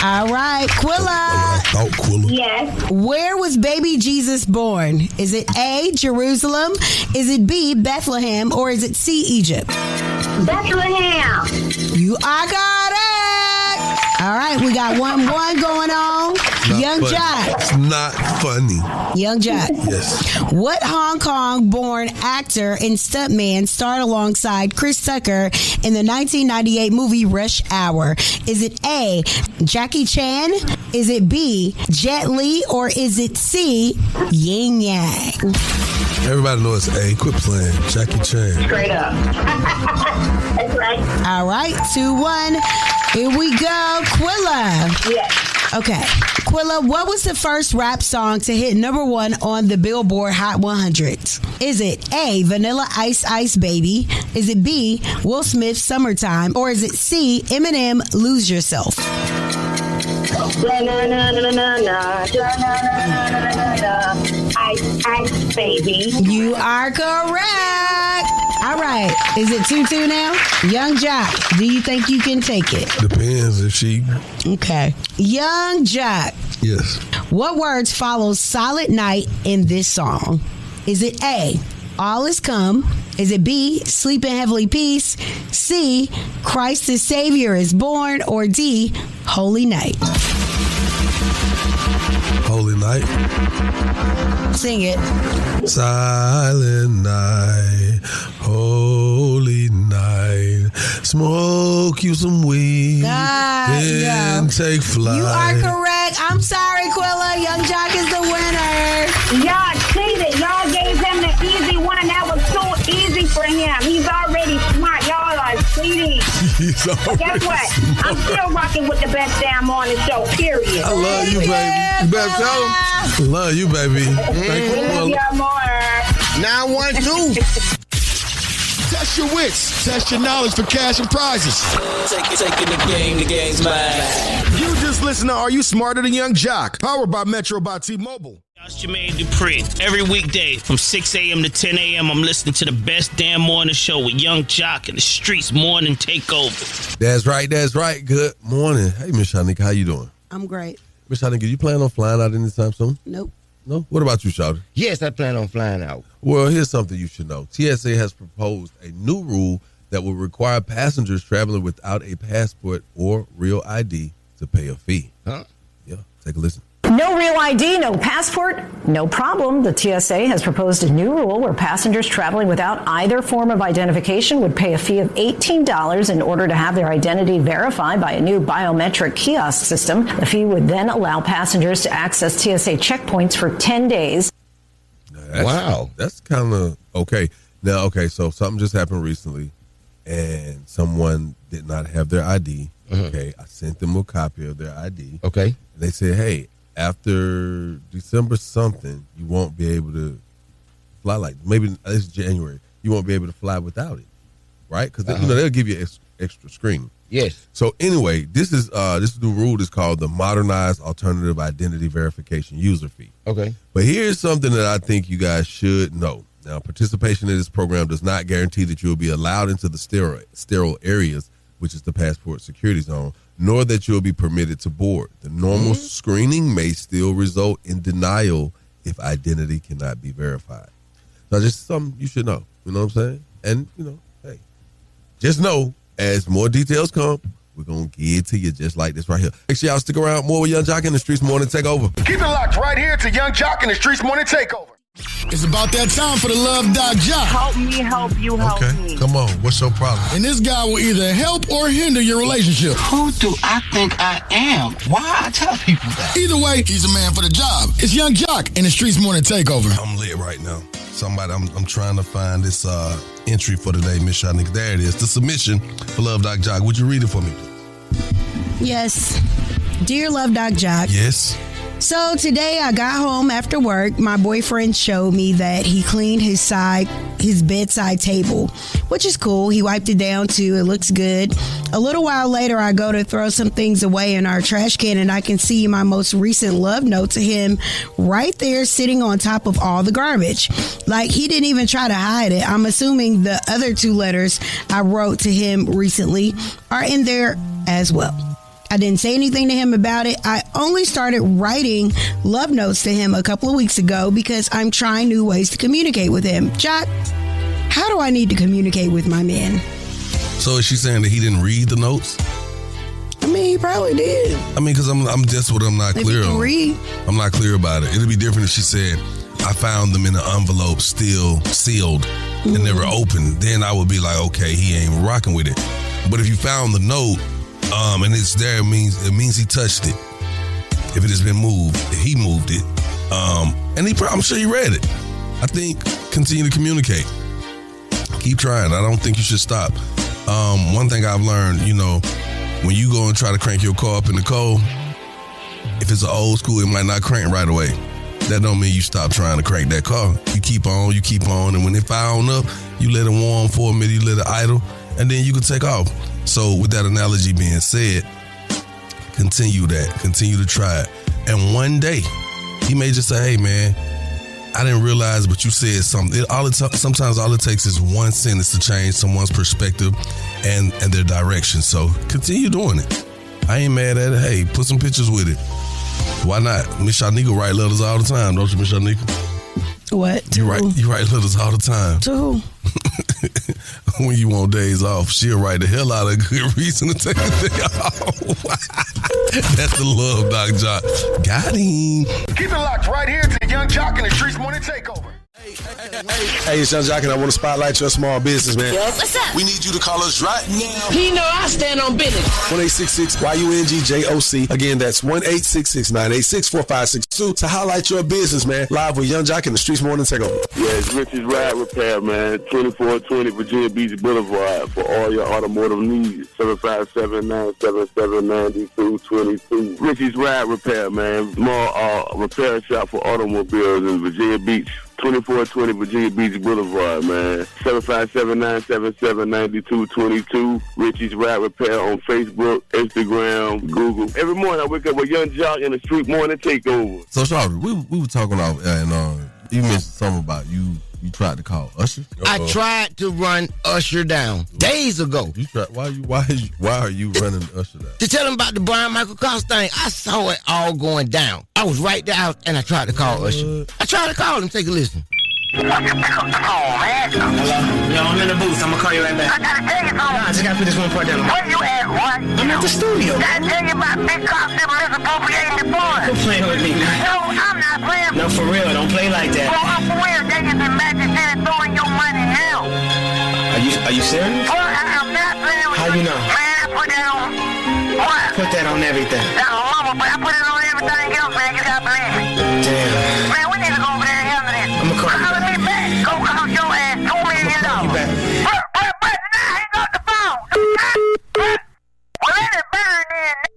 All right, Quilla. Thought Quilla. Yes. Where was baby Jesus born? Is it A, Jerusalem? Is it B, Bethlehem? Or is it C, Egypt? Bethlehem. You are correct. All right, we got 1-1 going on. Not Young funny. Jock. It's not funny. Young Jock. Yes. What Hong Kong-born actor and stuntman starred alongside Chris Tucker in the 1998 movie Rush Hour? Is it A, Jackie Chan? Is it B, Jet Li? Or is it C, Yin Yang? Everybody knows A. Quit playing. Jackie Chan. Straight up. That's right. All right, 2-1. Here we go. Quilla. Yes. Okay. Quilla, what was the first rap song to hit #1 on the Billboard Hot 100? Is it A, Vanilla Ice Ice Baby? Is it B, Will Smith Summertime? Or is it C, Eminem Lose Yourself? Ice, ice, baby. You are correct. All right. Is it 2-2 now? Young Jock, do you think you can take it? Depends if she... Okay. Young Jock. Yes. What words follow Silent Night in this song? Is it A, All Is Come? Is it B, Sleep in Heavenly Peace? C, Christ the Savior is Born? Or D, Holy Night? Holy Night. Sing it. Silent night, holy night, smoke you some weed, then take flight. You are correct. I'm sorry, Quilla. Young Jock is the winner. Y'all cheated. Y'all gave him the easy one. That was too easy for him. He's already smart. Y'all are cheating. But guess what? I'm still rocking with the best damn morning show, period. I love you, baby. You better tell him. I love you, baby. Thank you, Love y'all more. 912. Test your wits. Test your knowledge for cash and prizes. Taking the game's mine. You just listen to Are You Smarter Than Young Jock? Powered by Metro by T-Mobile. It's Janae Dupree. Every weekday from 6 a.m. to 10 a.m., I'm listening to the best damn morning show with Young Jock and the Streetz Morning Takeover. That's right. That's right. Good morning. Hey, Miss Shanique, how you doing? I'm great. Miss Shanique, you plan on flying out anytime soon? Nope. No? What about you, Shawty? Yes, I plan on flying out. Well, here's something you should know. TSA has proposed a new rule that will require passengers traveling without a passport or real ID to pay a fee. Huh? Yeah, take a listen. No real ID, no passport, no problem. The TSA has proposed a new rule where passengers traveling without either form of identification would pay a fee of $18 in order to have their identity verified by a new biometric kiosk system. The fee would then allow passengers to access TSA checkpoints for 10 days. Wow. That's kind of okay. Now, okay, so something just happened recently, and someone did not have their ID. Okay, I sent them a copy of their ID. Okay. And they said, hey, after December something, you won't be able to fly, like maybe it's January, you won't be able to fly without it, right? Because they'll give you extra screening. Yes. So anyway, this new rule is called the Modernized Alternative Identity Verification User Fee. Okay. But here's something that I think you guys should know. Now, participation in this program does not guarantee that you will be allowed into the sterile areas, which is the passport security zone, nor that you'll be permitted to board. The normal screening may still result in denial if identity cannot be verified. So just something you should know. You know what I'm saying? And, hey, just know, as more details come, we're going to give it to you just like this right here. Make sure y'all stick around. More with Young Jock in the Streetz Morning Takeover. Keep it locked right here to Young Jock in the Streetz Morning Takeover. It's about that time for the Love Doc Jock. Help me, help you, help me. Come on. What's your problem? And this guy will either help or hinder your relationship. Who do I think I am? Why I tell people that? Either way, he's a man for the job. It's Young Jock in the Streetz Morning Takeover. I'm lit right now. I'm trying to find this entry for today, Miss Shanique. There it is. The submission for Love Doc Jock. Would you read it for me, please? Yes. Dear Love Doc Jock. Yes. So today I got home after work. My boyfriend showed me that he cleaned his bedside table, which is cool. He wiped it down too. It looks good. A little while later, I go to throw some things away in our trash can, and I can see my most recent love note to him right there sitting on top of all the garbage. Like, he didn't even try to hide it. I'm assuming the other 2 letters I wrote to him recently are in there as well. I didn't say anything to him about it. I only started writing love notes to him a couple of weeks ago because I'm trying new ways to communicate with him. Jock, how do I need to communicate with my man? So is she saying that he didn't read the notes? I mean, he probably did. I mean, because I'm just what I'm not clear on. Read. I'm not clear about it. It'd be different if she said, I found them in an envelope still sealed and never opened. Then I would be like, okay, he ain't rocking with it. But if you found the note, and it's there, it means he touched it. If it has been moved, he moved it. And I'm sure he read it. I think continue to communicate. Keep trying. I don't think you should stop. One thing I've learned, when you go and try to crank your car up in the cold, if it's an old school, it might not crank right away. That don't mean you stop trying to crank that car. You keep on, and when it fire on up, you let it warm for a minute, you let it idle, and then you can take off. So with that analogy being said, continue to try it. And one day, he may just say, hey man, I didn't realize, but you said something. Sometimes all it takes is one sentence to change someone's perspective and their direction. So continue doing it. I ain't mad at it. Hey, put some pictures with it. Why not? Miss Shanika write letters all the time, don't you, Miss Shanika? What? You write letters all the time. To who? When you want days off, she'll write the hell out of a good reason to take a day off. That's the Love Doc Jock. Got him. Keep it locked right here to Young Jock in the Streetz Morning Takeover. Hey, it's Young Jock, and I want to spotlight your small business, man. Yo, what's up? We need you to call us right now. He know I stand on business. 1-866-YUNGJOC. Again, that's 1-866-986-4562 to highlight your business, man. Live with Young Jock in the Streetz Morning Takeover. Yeah, it's Richie's Ride Repair, man. 2420 Virginia Beach Boulevard for all your automotive needs. 757-977-9222. Richie's Ride Repair, man. More repair shop for automobiles in Virginia Beach. 2420 Virginia Beach Boulevard, man. 757-977-9222. Richie's Ride Repair on Facebook, Instagram, Google. Every morning I wake up with Young Jock in the Street Morning Takeover. So, Charlie, we were talking off, and you mentioned something about you tried to call Usher. I tried to run Usher down days ago. You tried? Why are you running Usher down? To tell him about the Brian Michael Cox thing. I saw it all going down. I was right there out, and I tried to call Usher. I tried to call him. Take a listen. Come on, man. Hello? Yo, I'm in the booth. I'm gonna call you right back. I gotta tell you something. Nah, I just gotta put this one part down. Where you at, what? I'm at the studio. I gotta tell you about big cops that was appropriating the funds. playing with me now. No, I'm not playing. No, for real. Don't play like that. Well, I'm for real. They just imagine throwing your money out. Are you serious? Well, I'm not playing with How you know? Man, I put that on. What? Put that on everything. No, mama, but I put it on everything else, man. You gotta believe me. Damn. Man, we need to go over there and handle this. I'm gonna call you back. Me back. Go cost your ass $2 million. You back. But now he got the phone. Well, let it burn then.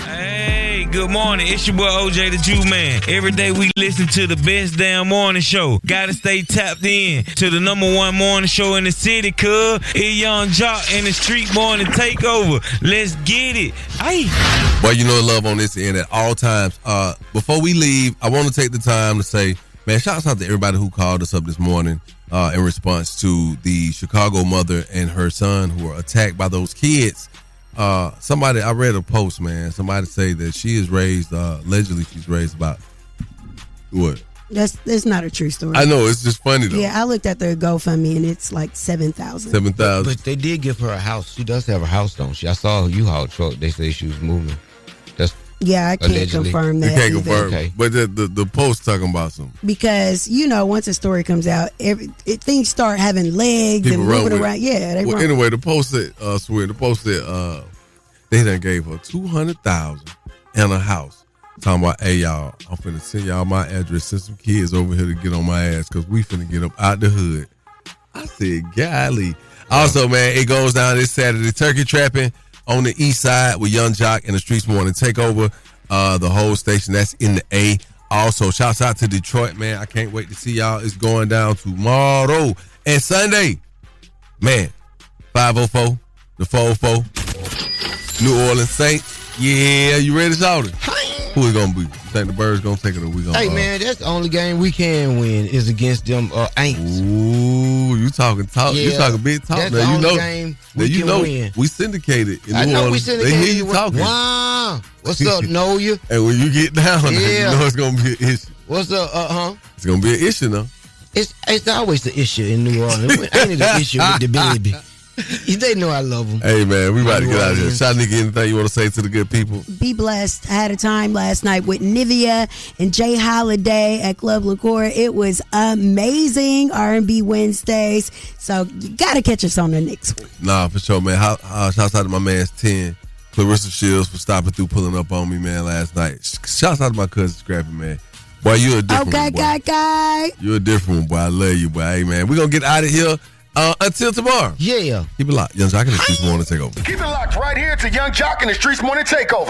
Hey, good morning. It's your boy OJ the Jew Man. Every day we listen to the best damn morning show. Gotta stay tapped in to the #1 morning show in the city, cuz. It's Young Jock and the Street Morning Takeover. Let's get it. Aye. Well, you know love on this end at all times. Before we leave, I want to take the time to say, man, shouts out to everybody who called us up this morning in response to the Chicago mother and her son who were attacked by those kids. I read a post, man. Somebody say that she is raised, allegedly she's raised about what? That's not a true story. I know, it's just funny though. Yeah, I looked at their GoFundMe and it's like 7,000. 7,000. But they did give her a house. She does have a house, don't she? I saw a U-Haul truck. They say she was moving. Yeah, I can't allegedly confirm that. You can't either. confirm. Okay. But the post talking about something. Because, once a story comes out, things start having legs People and run moving with it. around. Yeah, they run. Anyway, the post said, they done gave her $200,000 and a house. Talking about, hey, y'all, I'm finna send y'all my address, send some kids over here to get on my ass because we finna get up out the hood. I said, golly. Also, man, it goes down this Saturday, turkey trapping on the east side with Young Jock and the Streetz Morning Takeover. The whole station, that's in the A. Also, shouts out to Detroit, man. I can't wait to see y'all. It's going down tomorrow and Sunday. Man, 504, the 404, New Orleans Saints. Yeah, you ready, Shawty? Who is going to be? You think the Birds going to take it or we going to? Hey, man, that's the only game we can win is against them Aints. Ooh, you talking talk. Yeah, you talking big talk. That's now, the you only know, game now, we can win. We syndicated in I New know Orleans. we syndicated. They hear you talking. Wow. What's up, know you? And when you get down there, you know it's going to be an issue. What's up, It's going to be an issue now. It's always the issue in New Orleans. Ain't it an issue with the baby? They know I love them. Hey, man, we about to get out of here. Shanika, anything you want to say to the good people? Be blessed. I had a time last night with Nivea and Jay Holiday at Club Liqueur. It was amazing. R&B Wednesdays. So you got to catch us on the next one. Nah, for sure, man. Shouts out to my man's 10, Clarissa Shields, for stopping through, pulling up on me, man, last night. Shouts out to my cousin Scrappy, man. Boy, you're a different one, boy. Okay. You're a different one, boy. I love you, boy. Hey, man, we're going to get out of here. Until tomorrow. Yeah. Keep it locked. Young Jock and the Streetz Morning Takeover. Keep it locked right here to Young Jock and the Streetz Morning Takeover.